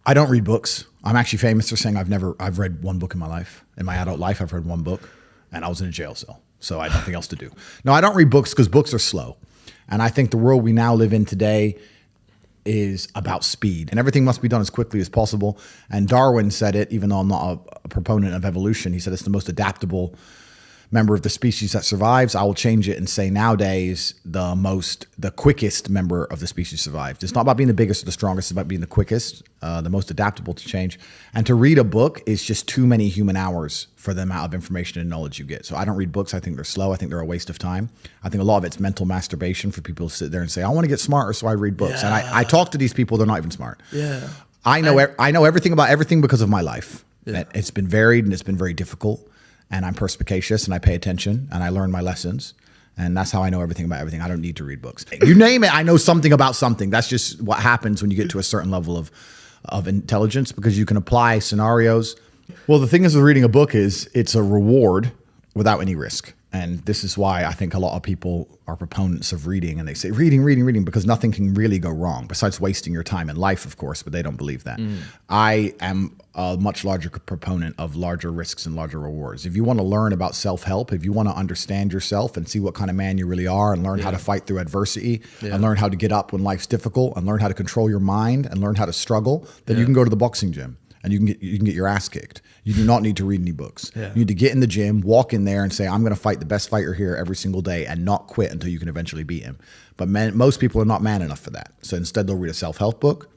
I don't read books. I'm actually famous for saying I've read one book in my life. In my adult life, I've read one book, and I was in a jail cell. So I had nothing else to do. No, I don't read books because books are slow. And I think the world we now live in today is about speed, and everything must be done as quickly as possible. And Darwin said it, even though I'm not a proponent of evolution, he said it's the most adaptable member of the species that survives. I will change it and say nowadays the quickest member of the species survived. It's not about being the biggest or the strongest, it's about being the quickest, the most adaptable to change. And to read a book is just too many human hours for the amount of information and knowledge you get. So I don't read books. I think they're slow. I think they're a waste of time. I think a lot of it's mental masturbation for people to sit there and say, I want to get smarter, so I read books. Yeah. And I talk to these people, they're not even smart. Yeah. I know everything about everything because of my life. Yeah. It's been varied and it's been very difficult. And I'm perspicacious and I pay attention and I learn my lessons. And that's how I know everything about everything. I don't need to read books. You name it, I know something about something. That's just what happens when you get to a certain level of intelligence, because you can apply scenarios. Well, the thing is with reading a book is it's a reward without any risk. And this is why I think a lot of people are proponents of reading, and they say reading, because nothing can really go wrong besides wasting your time in life, of course, but they don't believe that. I am a much larger proponent of larger risks and larger rewards. If you want to learn about self-help, if you want to understand yourself and see what kind of man you really are and learn how to fight through adversity and learn how to get up when life's difficult and learn how to control your mind and learn how to struggle, then you can go to the boxing gym. And you can get your ass kicked. You do not need to read any books. You need to get in the gym, walk in there and say, I'm going to fight the best fighter here every single day and not quit until you can eventually beat him. But most people are not man enough for that. So instead they'll read a self-help book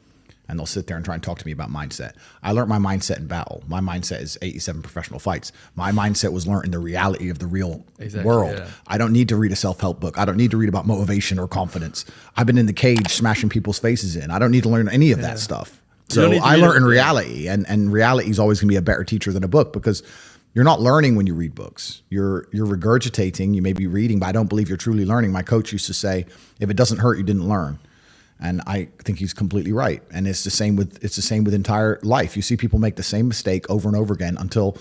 and they'll sit there and try and talk to me about mindset. I learned my mindset in battle. My mindset is 87 professional fights. My mindset was learned in the reality of the real world. Yeah. I don't need to read a self-help book. I don't need to read about motivation or confidence. I've been in the cage smashing people's faces in. I don't need to learn any of that stuff. So I learned in reality, and reality is always going to be a better teacher than a book, because you're not learning when you read books. You're regurgitating. You may be reading, but I don't believe you're truly learning. My coach used to say, if it doesn't hurt, you didn't learn. And I think he's completely right. And it's the same with entire life. You see people make the same mistake over and over again until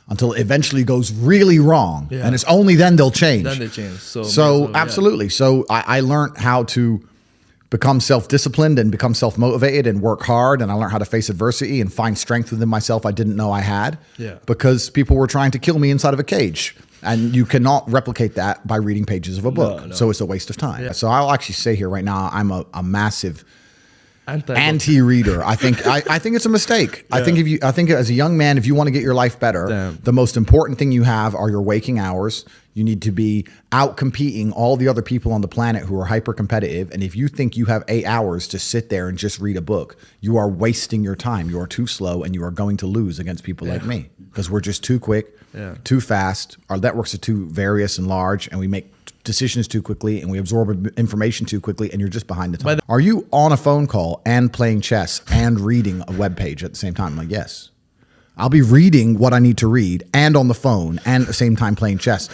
it eventually goes really wrong. Yeah. And it's only then they'll change. Then they change. So absolutely. So I learned how to become self-disciplined and become self-motivated and work hard. And I learned how to face adversity and find strength within myself I didn't know I had, because people were trying to kill me inside of a cage. And you cannot replicate that by reading pages of a book. No. So it's a waste of time. Yeah. So I'll actually say here right now, I'm a massive anti-reader. I think it's a mistake. Yeah. I think as a young man, if you want to get your life better, the most important thing you have are your waking hours. You need to be out competing all the other people on the planet who are hyper competitive. And if you think you have 8 hours to sit there and just read a book, you are wasting your time. You are too slow, and you are going to lose against people like me, because we're just too quick, too fast. Our networks are too various and large, and we make decisions too quickly, and we absorb information too quickly, and you're just behind the time. Are you on a phone call and playing chess and reading a web page at the same time? I'm like, yes. I'll be reading what I need to read and on the phone and at the same time playing chess.